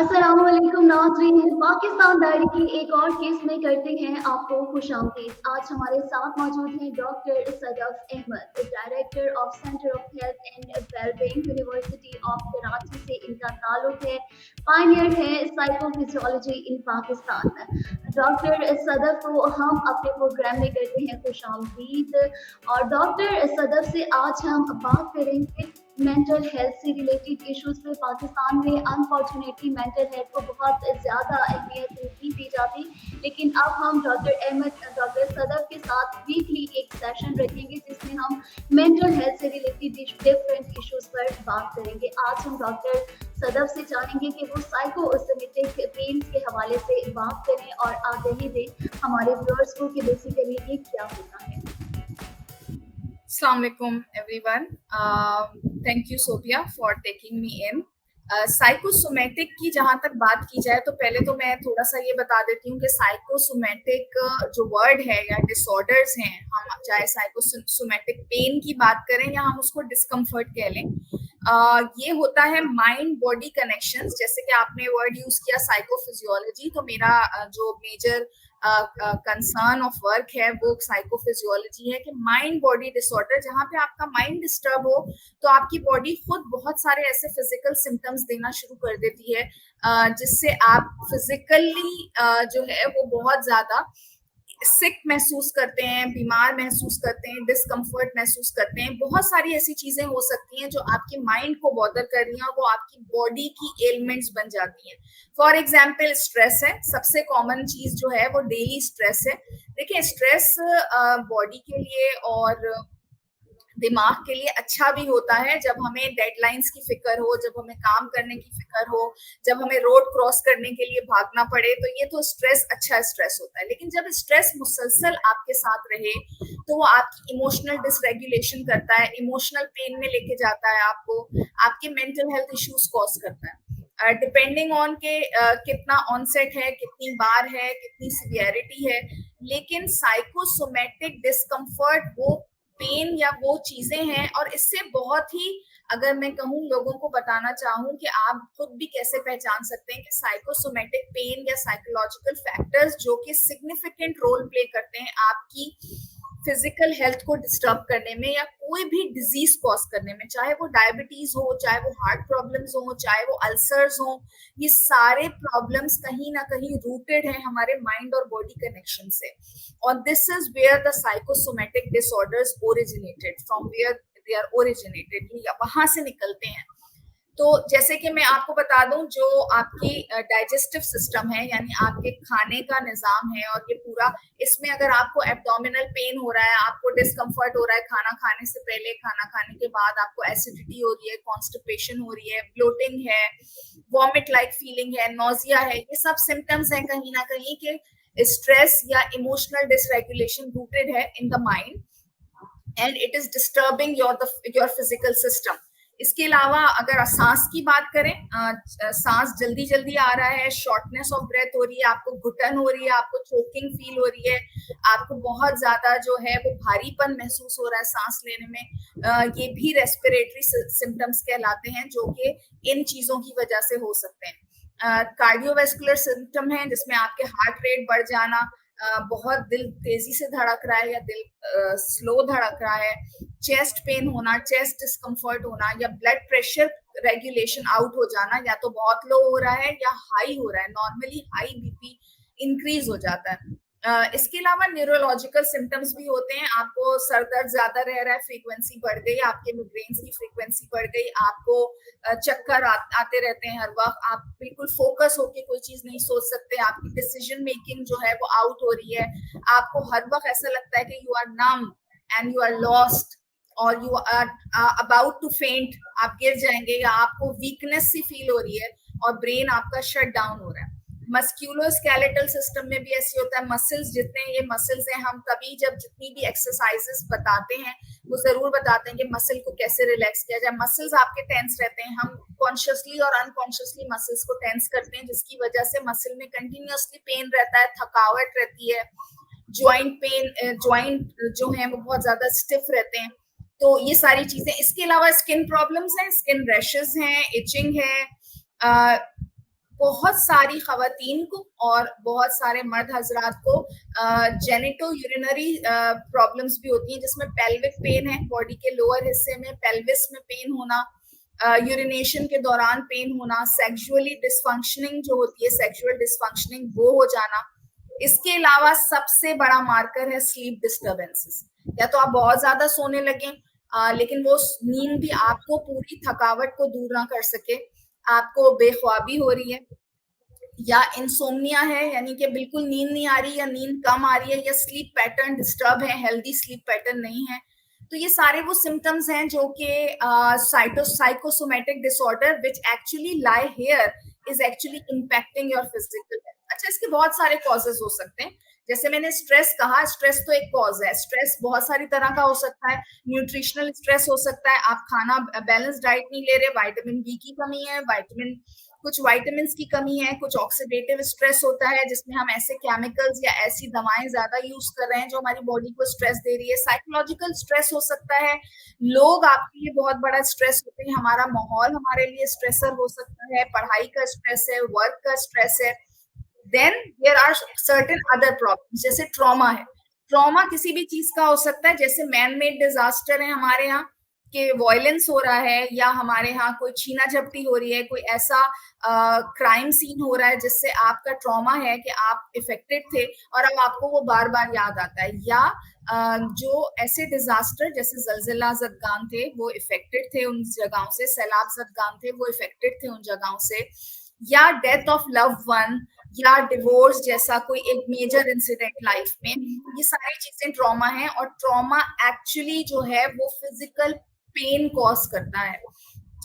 अस्सलामुअलैकुम नाज़रीन, पाकिस्तान डायरी की एक और केस में करते हैं आपको खुशामदीद। आज हमारे साथ मौजूद हैं doctor Sadaf Ahmed, director of centre of health and wellbeing, university of Karachi से इनका ताल्लुक है। पायनियर है psychophysiology in Pakistan. Doctor Sadaf को हम अपने प्रोग्राम में करते हैं खुशामदीद। और डॉक्टर सदफ से आज हम बात करेंगे मेंटल हेल्थ से रिलेटेड इश्यूज पे। पाकिस्तान में अनफॉर्चुनेटली मेंटल हेल्थ को बहुत ज़्यादा अहमियत नहीं दी जाती, लेकिन अब हम डॉक्टर सदफ के साथ वीकली एक सेशन रखेंगे जिसमें हम मेंटल हेल्थ से रिलेटेड डिफरेंट इश्यूज पर बात करेंगे। आज हम डॉक्टर सदफ से जानेंगे कि वो साइकोसोमेटिक पेन्स के हवाले से बात करें और आगाही दें हमारे व्यूअर्स को कि बेसिकली ये क्या होता है। Assalamualaikum everyone. Thank you Sophia for taking me in. Psychosomatic की जहां तक बात की जाए तो पहले तो मैं थोड़ा सा ये बता देती हूँ कि साइकोसोमेटिक जो वर्ड है या डिसऑर्डर्स हैं, हम चाहे साइकोसोमेटिक पेन की बात करें या हम उसको डिस्कम्फर्ट कह लें, ये होता है माइंड बॉडी कनेक्शंस। जैसे कि आपने वर्ड यूज किया साइकोफिजियोलॉजी, तो मेरा जो मेजर कंसर्न ऑफ वर्क है वो साइकोफिजियोलॉजी है कि माइंड बॉडी डिसऑर्डर, जहाँ पे आपका माइंड डिस्टर्ब हो तो आपकी बॉडी खुद बहुत सारे ऐसे फिजिकल सिम्टम्स देना शुरू कर देती है, जिससे आप फिजिकली जो है वो बहुत ज्यादा सिक महसूस करते हैं, बीमार महसूस करते हैं, डिस्कम्फर्ट महसूस करते हैं। बहुत सारी ऐसी चीजें हो सकती हैं जो आपके माइंड को बॉदर कर रही हैं और वो आपकी बॉडी की एलिमेंट्स बन जाती हैं। फॉर एग्जाम्पल स्ट्रेस है, सबसे कॉमन चीज जो है वो डेली स्ट्रेस है। देखिए स्ट्रेस बॉडी के लिए और दिमाग के लिए अच्छा भी होता है। जब हमें डेडलाइंस की फिक्र हो, जब हमें काम करने की फिक्र हो, जब हमें रोड क्रॉस करने के लिए भागना पड़े, तो ये तो स्ट्रेस अच्छा स्ट्रेस होता है। लेकिन जब स्ट्रेस मुसलसल आपके साथ रहे तो वो आपकी इमोशनल डिसरेगुलेशन करता है, इमोशनल पेन में लेके जाता है आपको, आपके मेंटल हेल्थ इश्यूज कॉज करता है। डिपेंडिंग ऑन के कितना ऑनसेट है, कितनी बार है, कितनी सिवियरिटी है। लेकिन साइकोसोमेटिक डिस्कम्फर्ट वो पेन या वो चीजें हैं, और इससे बहुत ही, अगर मैं कहूँ लोगों को बताना चाहूँ कि आप खुद भी कैसे पहचान सकते हैं कि साइकोसोमेटिक पेन या साइकोलॉजिकल फैक्टर्स जो कि सिग्निफिकेंट रोल प्ले करते हैं आपकी फिजिकल हेल्थ को डिस्टर्ब करने में या कोई भी डिजीज कॉज करने में, चाहे वो डायबिटीज हो, चाहे वो हार्ट प्रॉब्लम्स हो, चाहे वो अल्सर्स हो, ये सारे प्रॉब्लम्स कहीं ना कहीं रूटेड है हमारे माइंड और बॉडी कनेक्शन से। और this is where the psychosomatic disorders originated from, where they are originated, वहां से निकलते हैं। तो जैसे कि मैं आपको बता दूं, जो आपकी डाइजेस्टिव सिस्टम है, यानी आपके खाने का निजाम है, और ये पूरा, इसमें अगर आपको एब्डोमिनल पेन हो रहा है, आपको डिस्कम्फर्ट हो रहा है खाना खाने से पहले, खाना खाने के बाद आपको एसिडिटी हो रही है, कॉन्स्टिपेशन हो रही है, ब्लोटिंग है, वॉमिट लाइक फीलिंग है, नोजिया है, ये सब सिम्टम्स हैं कहीं ना कहीं के स्ट्रेस या इमोशनल डिसरेगुलेशन रूटेड है in the mind and it is disturbing your physical system. इसके अलावा अगर सांस की बात करें, सांस जल्दी जल्दी आ रहा है, शॉर्टनेस ऑफ ब्रेथ हो रही है, आपको घुटन हो रही है, आपको चोकिंग फील हो रही है, आपको बहुत ज्यादा जो है वो भारीपन महसूस हो रहा है सांस लेने में, ये भी रेस्पिरेटरी सिम्टम्स कहलाते हैं, जो कि इन चीजों की वजह से हो सकते हैं। कार्डियोवेस्कुलर सिम्टम है जिसमें आपके हार्ट रेट बढ़ जाना, बहुत दिल तेजी से धड़क रहा है या दिल स्लो धड़क रहा है, चेस्ट पेन होना, चेस्ट डिस्कम्फर्ट होना, या ब्लड प्रेशर रेगुलेशन आउट हो जाना, या तो बहुत लो हो रहा है या हाई हो रहा है, नॉर्मली हाई बीपी इंक्रीज हो जाता है। इसके अलावा न्यूरोलॉजिकल सिम्टम्स भी होते हैं, आपको सर दर्द ज्यादा रह रहा है, फ्रीक्वेंसी बढ़ गई, आपके माइग्रेन्स की फ्रीक्वेंसी बढ़ गई, आपको चक्कर आते रहते हैं हर वक्त, आप बिल्कुल फोकस होके कोई चीज नहीं सोच सकते, आपकी डिसीजन मेकिंग जो है वो आउट हो रही है, आपको हर वक्त ऐसा लगता है कि you are numb and you are lost और you are about to faint, आप गिर जाएंगे, या आपको वीकनेस सी फील हो रही है और ब्रेन आपका शट डाउन हो रहा है। मस्क्यूलोस्केलेटल सिस्टम में भी ऐसे होता है, मसल्स, जितने ये मसल्स हैं, हम तभी जब जितनी भी एक्सरसाइजेस बताते हैं वो जरूर बताते हैं कि मसल को कैसे रिलैक्स किया जाए। मसल्स आपके टेंस रहते हैं, हम कॉन्शियसली और अनकॉन्शियसली मसल्स को टेंस करते हैं, जिसकी वजह से मसल में कंटिन्यूअसली पेन रहता है, थकावट रहती है, ज्वाइंट पेन, ज्वाइंट जो है वो बहुत ज्यादा स्टिफ रहते हैं। तो ये सारी चीजें, इसके अलावा स्किन प्रॉब्लम्स हैं, स्किन रैशेस हैं, इचिंग है, बहुत सारी खवातीन को और बहुत सारे मर्द हजरात को जेनिटो यूरिनरी प्रॉब्लम्स भी होती हैं, जिसमें पेल्विक पेन है, बॉडी के लोअर हिस्से में पेल्विस में पेन होना, यूरिनेशन के दौरान पेन होना, सेक्सुअली डिसफंक्शनिंग जो होती है, सेक्सुअल डिसफंक्शनिंग वो हो जाना। इसके अलावा सबसे बड़ा मार्कर है स्लीप डिस्टर्बेंसेस। या तो आप बहुत ज्यादा सोने लगे लेकिन वो नींद भी आपको पूरी थकावट को दूर ना कर सके, आपको बेख्वाबी हो रही है, या इंसोम्निया है यानी कि बिल्कुल नींद नहीं आ रही, या नींद कम आ रही है, या स्लीप पैटर्न डिस्टर्ब है, हेल्दी स्लीप पैटर्न नहीं है। तो ये सारे वो सिम्टम्स हैं जो कि psychosomatic disorder which actually lie here is actually impacting your physical health. अच्छा, इसके बहुत सारे कॉजेज हो सकते हैं। जैसे मैंने स्ट्रेस कहा, स्ट्रेस तो एक कॉज है। स्ट्रेस बहुत सारी तरह का हो सकता है। न्यूट्रिशनल स्ट्रेस हो सकता है, आप खाना बैलेंस डाइट नहीं ले रहे, विटामिन बी की कमी है, कुछ विटामिन की कमी है, कुछ ऑक्सीडेटिव स्ट्रेस होता है जिसमें हम ऐसे केमिकल्स या ऐसी दवाएं ज्यादा यूज कर रहे हैं जो हमारी बॉडी को स्ट्रेस दे रही है। साइकोलॉजिकल स्ट्रेस हो सकता है, लोग आपके लिए बहुत बड़ा स्ट्रेस होते हैं, हमारा माहौल हमारे लिए स्ट्रेसर हो सकता है, पढ़ाई का स्ट्रेस है, वर्क का स्ट्रेस है। Then there are certain other problems, जैसे ट्रॉमा है। ट्रॉमा किसी भी चीज का हो सकता है, जैसे मैन मेड डिजास्टर है हमारे यहाँ कि वायलेंस हो रहा है, या हमारे यहाँ कोई छीना झपटी हो रही है, कोई ऐसा क्राइम सीन हो रहा है जिससे आपका ट्रॉमा है कि आप इफेक्टेड थे और अब आपको वो बार बार याद आता है, या जो ऐसे डिजास्टर जैसे जलजिला जदगान थे वो इफेक्टेड थे उन जगहों से, सैलाब जदगान थे वो इफेक्टेड थे उन जगहों से, या डेथ ऑफ लव वन, या डिवोर्स जैसा कोई एक मेजर इंसिडेंट लाइफ में। ये सारी चीजें ट्रॉमा है, और ट्रॉमा एक्चुअली जो है वो फिजिकल पेन कॉज करता है।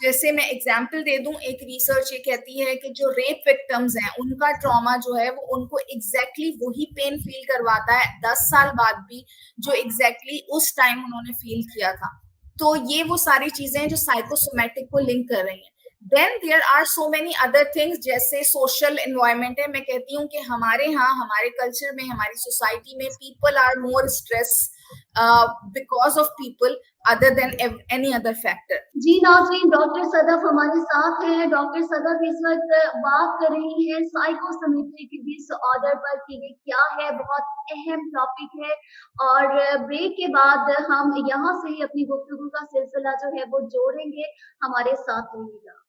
जैसे मैं एग्जाम्पल दे दूं, एक रिसर्च ये कहती है कि जो रेप विक्टिम्स हैं उनका ट्रॉमा जो है वो उनको एग्जैक्टली वही पेन फील करवाता है 10 साल बाद भी, जो एग्जैक्टली उस टाइम उन्होंने फील किया था। तो ये वो सारी चीजें हैं जो साइकोसोमेटिक को लिंक कर रही हैं। Then there are so many other things, जैसे सोशल एनवायरमेंट है। मैं कहती हूँ कि हमारे यहाँ, हमारे कल्चर में, हमारी सोसाइटी में people are more stress because of people other than any other factor. जी नाज़रीन, डॉक्टर सदफ हमारे साथ हैं। डॉक्टर सदफ इस वक्त बात कर रही है साइकोसोमेटिक डिसऑर्डर पर कि ये क्या है, बहुत अहम टॉपिक है। और ब्रेक के बाद हम यहाँ से ही अपनी गुफ्तगू का सिलसिला जो है वो जोड़ेंगे। हमारे साथ रहिएगा।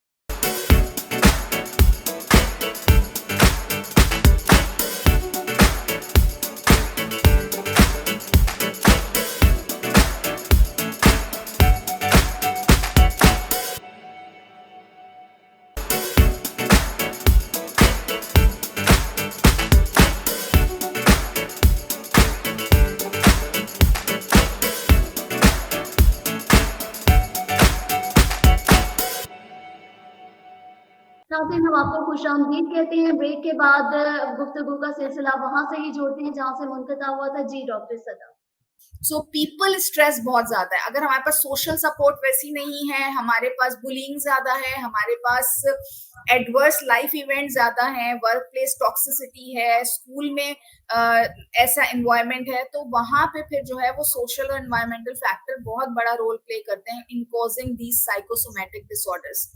नाज़रीन, हम आपको खुशामदीद कहते हैं। ब्रेक के बाद गुफ्तगू का सिलसिला वहाँ से ही जोड़ते हैं जहाँ से मुनक़ता हुआ था। जी doctor Sadaf. So people stress बहुत ज्यादा है। अगर हमारे पास सोशल सपोर्ट वैसी नहीं है, हमारे पास बुलिंग ज्यादा है, हमारे पास एडवर्स लाइफ इवेंट ज्यादा है, वर्क प्लेस टॉक्सिसिटी है, स्कूल में ऐसा एनवायरनमेंट है, तो वहां पे फिर जो है वो सोशल और एनवायरमेंटल फैक्टर बहुत बड़ा रोल प्ले करते हैं इन कॉजिंग दीज साइकोसोमेटिक डिसऑर्डर्स।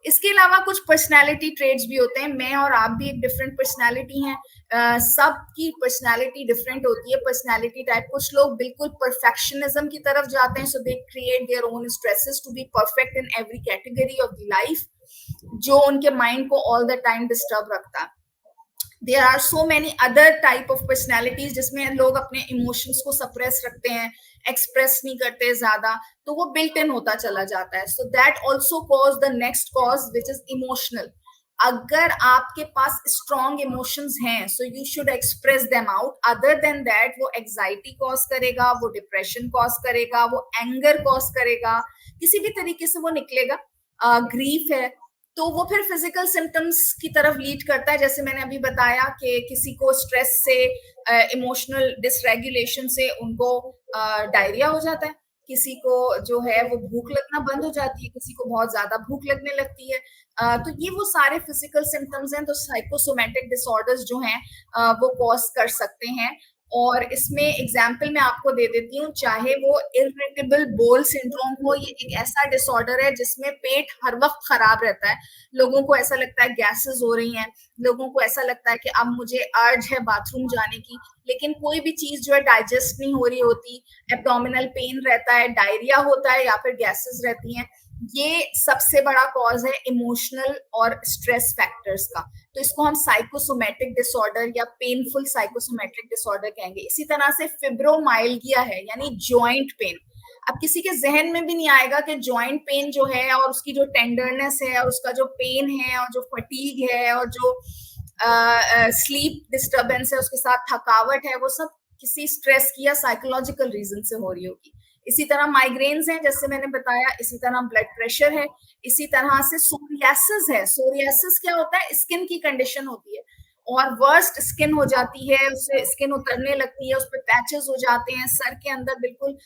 इसके अलावा कुछ पर्सनालिटी ट्रेड्स भी होते हैं। मैं और आप भी एक डिफरेंट पर्सनालिटी हैं, सबकी पर्सनालिटी डिफरेंट होती है। पर्सनालिटी टाइप, कुछ लोग बिल्कुल परफेक्शनिज्म की तरफ जाते हैं, so they create their own stresses to be perfect in every category of the life, जो उनके माइंड को ऑल द टाइम डिस्टर्ब रखता है। There are so many other type of personalities जिसमें लोग अपने इमोशंस को सप्रेस रखते हैं, एक्सप्रेस नहीं करते ज्यादा, तो वो बिल्ट इन होता चला जाता है। So that also cause the next cause which is emotional. अगर आपके पास स्ट्रॉन्ग इमोशंस हैं, so you should express them out. Other than that वो एंजाइटी कॉज करेगा, वो डिप्रेशन कॉज करेगा, वो एंगर कॉज करेगा, किसी भी तरीके से वो निकलेगा। ग्रीफ है तो वो फिर फिजिकल सिम्टम्स की तरफ लीड करता है। जैसे मैंने अभी बताया कि किसी को स्ट्रेस से, इमोशनल डिसरेगुलेशन से उनको डायरिया हो जाता है, किसी को जो है वो भूख लगना बंद हो जाती है, किसी को बहुत ज्यादा भूख लगने लगती है। तो ये वो सारे फिजिकल सिम्टम्स हैं तो साइकोसोमेटिक डिसऑर्डर्स जो हैं वो कॉज कर सकते हैं। और इसमें एग्जाम्पल मैं आपको दे देती हूँ, चाहे वो इरिटेबल बोल सिंड्रोम हो, ये एक ऐसा डिसऑर्डर है जिसमें पेट हर वक्त खराब रहता है। लोगों को ऐसा लगता है गैसेस हो रही हैं, लोगों को ऐसा लगता है कि अब मुझे अर्ज है बाथरूम जाने की, लेकिन कोई भी चीज जो है डाइजेस्ट नहीं हो रही होती, एब्डोमिनल पेन रहता है, डायरिया होता है या फिर गैसेस रहती हैं। ये सबसे बड़ा कॉज है इमोशनल और स्ट्रेस फैक्टर्स का। तो इसको हम साइकोसोमेटिक डिसऑर्डर या पेनफुल साइकोसोमेट्रिक डिसऑर्डर कहेंगे। इसी तरह से फिब्रोमाइल्गिया है, यानी जॉइंट पेन। अब किसी के जहन में भी नहीं आएगा कि जॉइंट पेन जो है और उसकी जो टेंडरनेस है और उसका जो पेन है और जो फटीग है और जो स्लीप डिस्टर्बेंस है, उसके साथ थकावट है, वो सब किसी स्ट्रेस की या साइकोलॉजिकल रीजन से हो रही होगी। इसी तरह माइग्रेन्स हैं, जैसे मैंने बताया, इसी तरह ब्लड प्रेशर है, इसी तरह से सोरियासिस है। सोरियासिस क्या होता है? स्किन की कंडीशन होती है और वर्स्ट स्किन हो जाती है, उससे स्किन उतरने लगती है, उस पर पैचेस हो जाते हैं, सर के अंदर बिल्कुल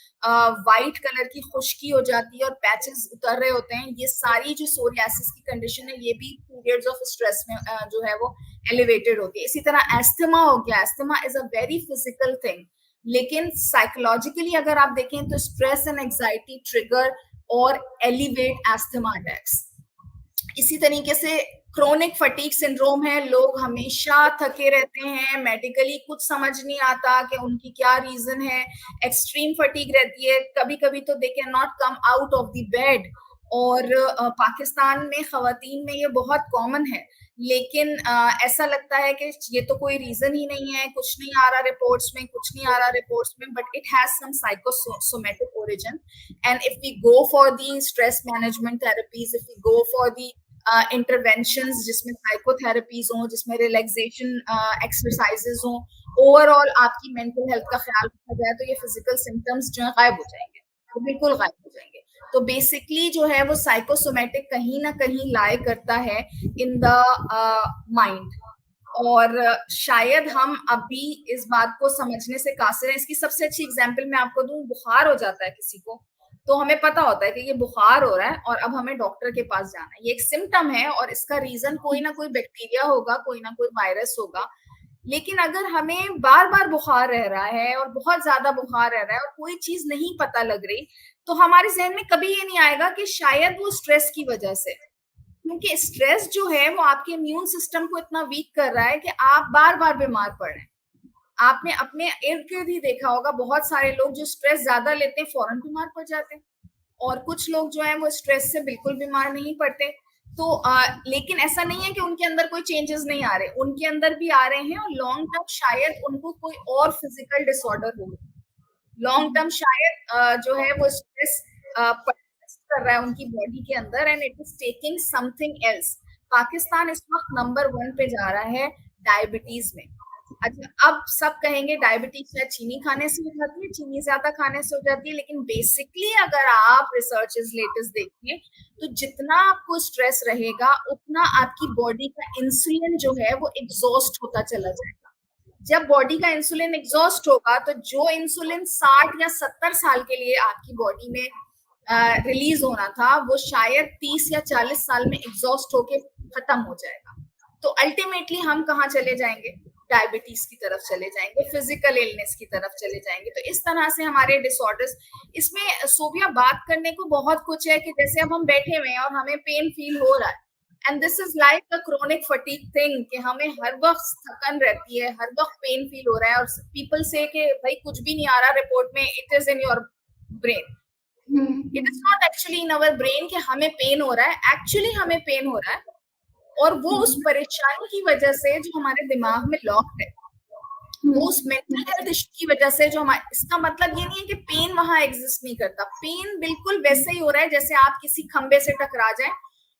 व्हाइट कलर की खुश्की हो जाती है और पैचेस उतर रहे होते हैं। ये सारी जो सोरियासिस की कंडीशन है, ये भी पीरियड्स ऑफ स्ट्रेस में जो है वो एलिवेटेड होती है। इसी तरह एस्थमा हो गया। Asthma is a very physical thing, लेकिन साइकोलॉजिकली अगर आप देखें तो स्ट्रेस एंड एंजाइटी ट्रिगर और एलिवेट एस्थमा अटैक्स। इसी तरीके से क्रोनिक फटीग सिंड्रोम है, लोग हमेशा थके रहते हैं, मेडिकली कुछ समझ नहीं आता कि उनकी क्या रीजन है, एक्सट्रीम फटीग रहती है, कभी कभी तो they can not come out of the bed. और पाकिस्तान में खवातीन में ये बहुत कॉमन है, लेकिन ऐसा लगता है कि ये तो कोई रीजन ही नहीं है, कुछ नहीं आ रहा रिपोर्ट्स में, कुछ नहीं आ रहा रिपोर्ट्स में, but it has some psychosomatic origin. And if we go for the stress management therapies, if we go for the interventions जिसमें साइकोथेरेपीज हो, जिसमें रिलैक्सेशन एक्सरसाइजेस हो, ओवरऑल आपकी मेंटल हेल्थ का ख्याल रखा जाए, तो ये फिजिकल सिम्टम्स जो है गायब हो जाएंगे, तो बिल्कुल गायब हो जाएंगे। तो बेसिकली जो है वो साइकोसोमेटिक कहीं ना कहीं लाई करता है इन द माइंड। और शायद हम अभी इस बात को समझने से कासिर हैं। इसकी सबसे अच्छी एग्जांपल मैं आपको दूं, बुखार हो जाता है किसी को, तो हमें पता होता है कि ये बुखार हो रहा है और अब हमें डॉक्टर के पास जाना है। ये एक सिम्टम है और इसका रीजन कोई ना कोई बैक्टीरिया होगा, कोई ना कोई वायरस होगा। लेकिन अगर हमें बार बार बुखार रह रहा है और बहुत ज्यादा बुखार रह रहा है और कोई चीज नहीं पता लग रही, तो हमारे जहन में कभी ये नहीं आएगा कि शायद वो स्ट्रेस की वजह से, क्योंकि स्ट्रेस जो है वो आपके इम्यून सिस्टम को इतना वीक कर रहा है कि आप बार बार बीमार पड़ रहे हैं। आपने अपने इर्द गिर्द ही देखा होगा, बहुत सारे लोग जो स्ट्रेस ज्यादा लेते हैं फौरन बीमार पड़ जाते हैं, और कुछ लोग जो है वो स्ट्रेस से बिल्कुल बीमार नहीं पड़ते। तो लेकिन ऐसा नहीं है कि उनके अंदर कोई चेंजेस नहीं आ रहे, उनके अंदर भी आ रहे हैं, और लॉन्ग टर्म शायद उनको कोई और फिजिकल डिसऑर्डर हो, लॉन्ग टर्म शायद जो है वो स्ट्रेस कर रहा है उनकी बॉडी के अंदर, and it is taking something else. Pakistan इस वक्त नंबर 1 पे जा रहा है डायबिटीज में। अच्छा, अब सब कहेंगे डायबिटीज शायद चीनी खाने से हो जाती है, चीनी ज्यादा खाने से हो जाती है, लेकिन बेसिकली अगर आप रिसर्चेस लेटेस्ट देखिए तो जितना आपको स्ट्रेस रहेगा उतना आपकी बॉडी का इंसुलिन जो है वो एग्जॉस्ट होता चला जाएगा। जब बॉडी का इंसुलिन एग्जॉस्ट होगा तो जो इंसुलिन 60 या 70 साल के लिए आपकी बॉडी में रिलीज होना था, वो शायद 30 या 40 साल में एग्जॉस्ट होके खत्म हो जाएगा। तो अल्टीमेटली हम कहाँ चले जाएंगे? डायबिटीज की तरफ चले जाएंगे, फिजिकल इलनेस की तरफ चले जाएंगे। तो इस तरह से हमारे डिसऑर्डर्स, इसमें सोबिया बात करने को बहुत कुछ है, कि जैसे अब हम बैठे हुए हैं और हमें पेन फील हो रहा है, and this is like a chronic fatigue thing, कि हमें हर वक्त थकन रहती है, हर वक्त पेन फील हो रहा है, और पीपल से कि भाई कुछ भी नहीं आ रहा रिपोर्ट में, it is in your brain. It is not actually in our brain कि हमें पेन हो रहा है, एक्चुअली हमें पेन हो रहा है, और वो उस परेशानी की वजह से जो हमारे दिमाग में लॉक है, वो उस मेंटल हेल्थ इश्यू की वजह से जो हमारे, इसका मतलब ये नहीं है कि पेन वहां एग्जिस्ट नहीं करता, पेन बिल्कुल वैसे ही हो रहा है जैसे आप किसी खंबे से टकरा जाए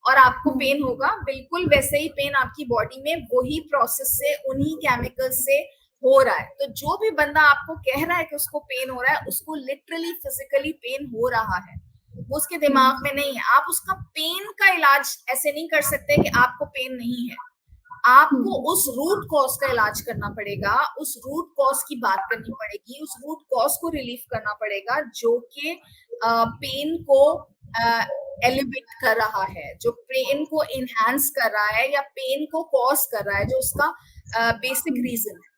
और आपको पेन होगा, बिल्कुल वैसे ही पेन आपकी बॉडी में वही प्रोसेस से, उन्हीं केमिकल से हो रहा है। तो जो भी बंदा आपको कह रहा है कि उसको पेन हो रहा है, उसको लिटरली फिजिकली पेन हो रहा है, वो उसके दिमाग में नहीं है। आप उसका पेन का इलाज ऐसे नहीं कर सकते कि आपको पेन नहीं है, आपको उस रूट कॉज का इलाज करना पड़ेगा, उस रूट कॉज की बात करनी पड़ेगी, उस रूट कॉज को रिलीफ करना पड़ेगा जो कि पेन को एलिवेट कर रहा है, जो पेन को इनहेंस कर रहा है या पेन को कॉज कर रहा है, जो उसका बेसिक रीजन है।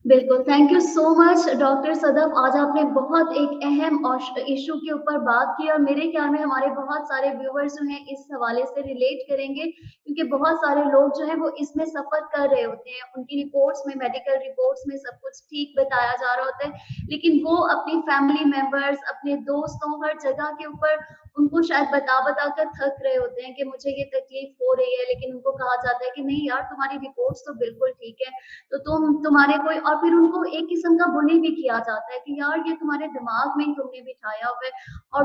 बिल्कुल, thank you so much doctor Sadaf. आज आपने बहुत एक अहम औश इश्यू के ऊपर बात की और मेरे ख्याल में हमारे बहुत सारे व्यूअर्स जो हैं इस हवाले से रिलेट करेंगे क्योंकि बहुत सारे लोग जो हैं वो इसमें सफ़र कर रहे होते हैं। उनकी रिपोर्ट्स में मेडिकल रिपोर्ट्स में सब कुछ ठीक बताया जा रहा होता है, लेकिन वो अपनी फैमिली मेंबर्स, अपने दोस्तों, हर जगह के ऊपर उनको शायद बता-बता कर थक रहे होते हैं कि मुझे ये तकलीफ़ हो रही है, लेकिन उनको कहा जाता है कि नहीं यार तुम्हारी रिपोर्ट्स तो बिल्कुल ठीक है। तो तुम्हारे कोई और फिर उनको एक किस्म का बुली भी किया जाता है कि यार ये तुम्हारे दिमाग में ही तुमने बिठाया हुआ है और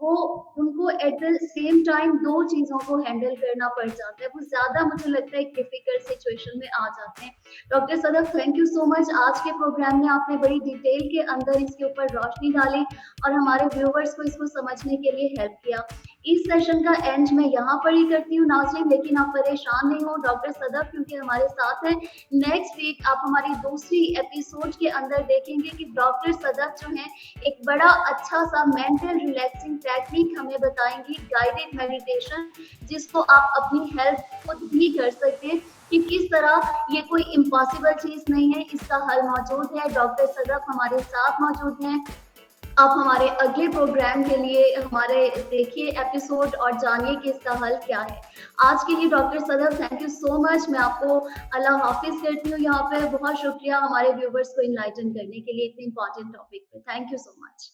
वो उनको एट द सेम टाइम 2 चीज़ों को हैंडल करना पड़ जाता है। वो ज़्यादा मुझे लगता है एक डिफ़िकल्ट सिचुएशन में आ जाते हैं। Doctor Sadaf thank you so much आज के प्रोग्राम में आपने बड़ी डिटेल के अंदर इसके ऊपर रोशनी डाली और हमारे व्यूअर्स को इसको समझने के लिए हेल्प किया। इस सेशन का एंड मैं यहाँ पर ही करती हूँ नाज़रीन, लेकिन आप परेशान नहीं हो डॉक्टर सदफ क्योंकि हमारे साथ हैं। नेक्स्ट वीक आप हमारी दूसरी एपिसोड के अंदर देखेंगे कि डॉक्टर सदफ जो हैं एक बड़ा अच्छा सा मेंटल रिलैक्सिंग टेक्निक हमें बताएंगी, गाइडेड मेडिटेशन, जिसको आप अपनी हेल्प खुद भी कर सकते हैं कि किस तरह ये कोई इम्पॉसिबल चीज़ नहीं है, इसका हल मौजूद है। डॉक्टर सदफ हमारे साथ मौजूद हैं। आप हमारे अगले प्रोग्राम के लिए हमारे देखिए एपिसोड और जानिए कि इसका हल क्या है। आज के लिए doctor Sadaf thank you so much. मैं आपको अल्लाह हाफ़िज़ करती हूँ यहाँ पे। बहुत शुक्रिया हमारे व्यूअर्स को एनलाइटन करने के लिए इतने इम्पोर्टेंट टॉपिक पे। Thank you so much.